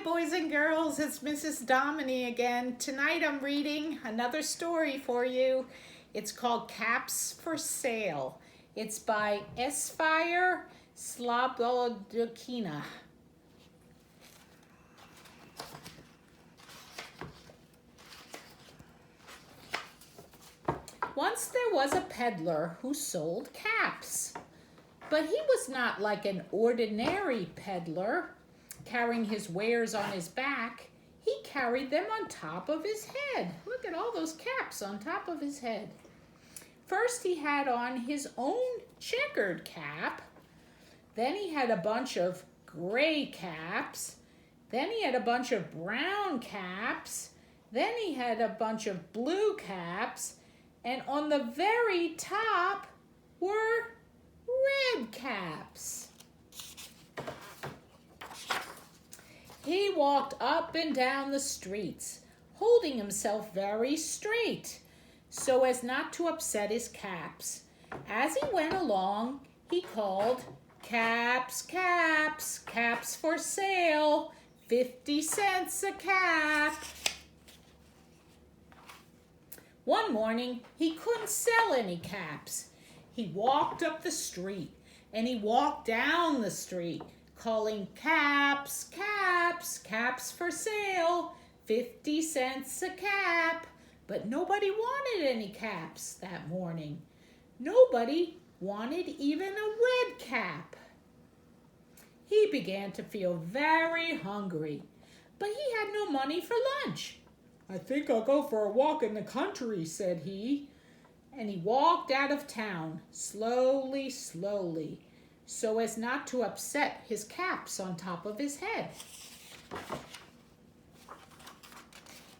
boys and girls, it's Mrs. Domini again. Tonight I'm reading another story for you. It's called Caps for Sale. It's by Esfire Slobodkina. Once there was a peddler who sold caps, but he was not like an ordinary peddler carrying his wares on his back. He carried them on top of his head. Look at all those caps on top of his head. First he had on his own checkered cap. Then he had a bunch of gray caps. Then he had a bunch of brown caps. Then he had a bunch of blue caps. And on the very top were red caps. He walked up and down the streets, holding himself very straight, so as not to upset his caps. As he went along, he called, "Caps, caps, caps for sale, 50 cents a cap." One morning, he couldn't sell any caps. He walked up the street, and he walked down the street, calling, "Caps, caps, caps for sale, 50 cents a cap." But nobody wanted any caps that morning. Nobody wanted even a red cap. He began to feel very hungry, but he had no money for lunch. "I think I'll go for a walk in the country," said he. And he walked out of town, slowly, slowly, so as not to upset his caps on top of his head.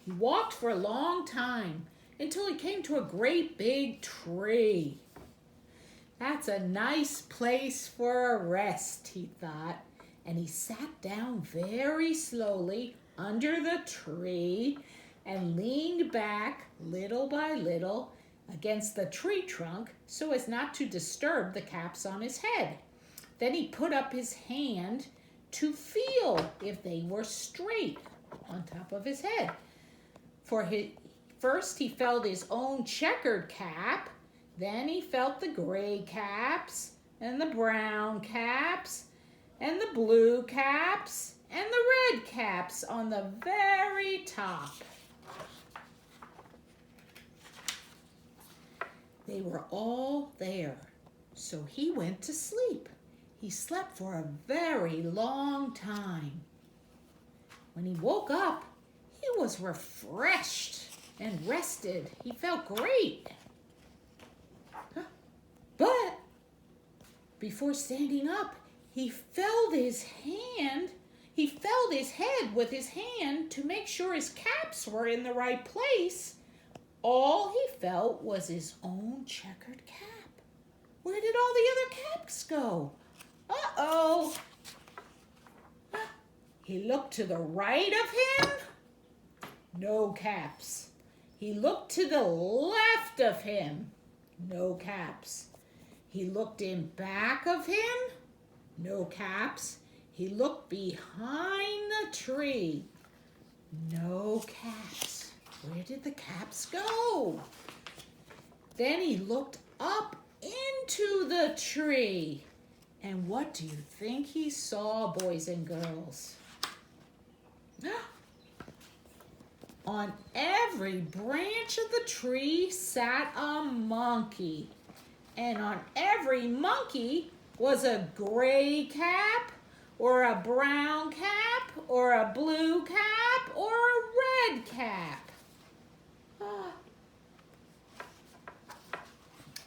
He walked for a long time until he came to a great big tree. "That's a nice place for a rest," he thought, and he sat down very slowly under the tree and leaned back little by little against the tree trunk so as not to disturb the caps on his head. Then he put up his hand to feel if they were straight on top of his head. First he felt his own checkered cap, then he felt the gray caps and the brown caps and the blue caps and the red caps on the very top. They were all there, so he went to sleep. He slept for a very long time. When he woke up, he was refreshed and rested. He felt great. But before standing up, he felt his head with his hand to make sure his caps were in the right place. All he felt was his own checkered cap. Where did all the other caps go? Uh-oh. He looked to the right of him. No caps. He looked to the left of him. No caps. He looked in back of him. No caps. He looked behind the tree. No caps. Where did the caps go? Then he looked up into the tree. And what do you think he saw, boys and girls? On every branch of the tree sat a monkey. And on every monkey was a gray cap, or a brown cap, or a blue cap, or a red cap.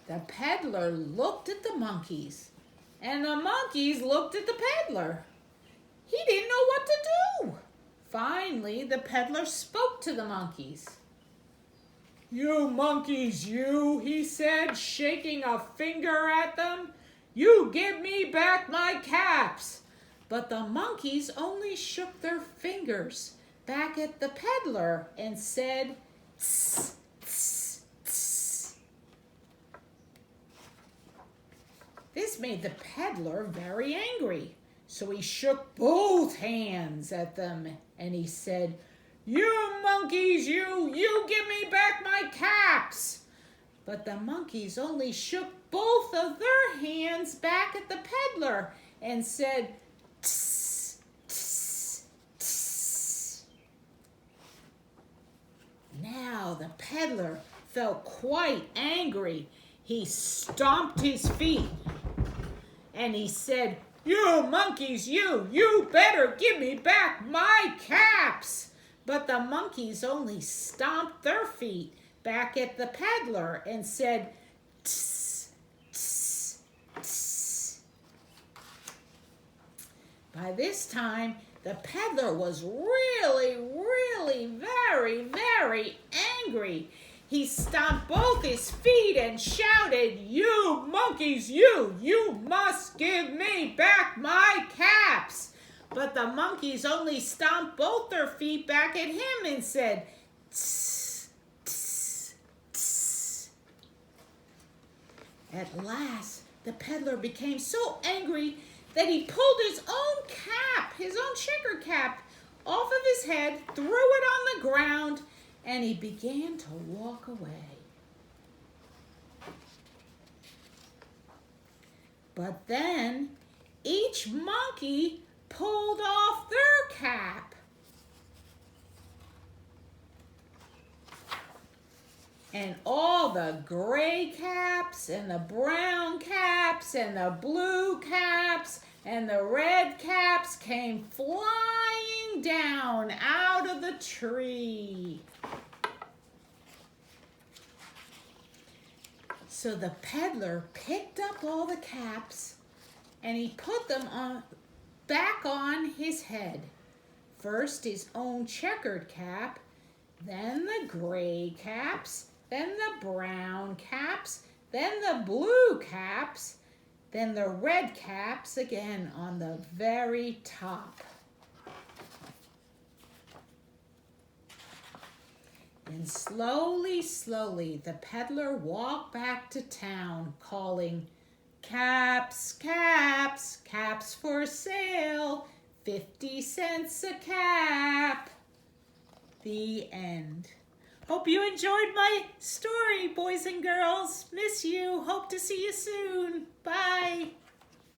The peddler looked at the monkeys, and the monkeys looked at the peddler. He didn't know what to do. Finally, the peddler spoke to the monkeys. "You monkeys, you," he said, shaking a finger at them. "You give me back my caps." But the monkeys only shook their fingers back at the peddler and said, "Tss, tss, tss." This made the peddler very angry. So he shook both hands at them and he said, "You monkeys, you give me back my caps." But the monkeys only shook both of their hands back at the peddler and said, "Tss, tss, tss." Now the peddler felt quite angry. He stomped his feet and he said, "You monkeys, you better give me back my caps." But the monkeys only stomped their feet back at the peddler and said, "Tss, tss, tss." By this time, the peddler was really, very, very angry. He stomped both his feet and shouted, "You monkeys, you must give me back my caps." But the monkeys only stomped both their feet back at him and said, "Tss, tss, tss." At last, the peddler became so angry that he pulled his own cap, his own checker cap, off of his head, threw it on the ground, and he began to walk away. But then each monkey pulled off their cap. And all the gray caps and the brown caps and the blue caps and the red caps came flying down out of the tree. So the peddler picked up all the caps and he put them back on his head. First his own checkered cap, then the gray caps, then the brown caps, then the blue caps, then the red caps again on the very top. And slowly, the peddler walked back to town calling, "Caps, caps, caps for sale, 50 cents a cap." The end. Hope you enjoyed my story, boys and girls. Miss you. Hope to see you soon. Bye.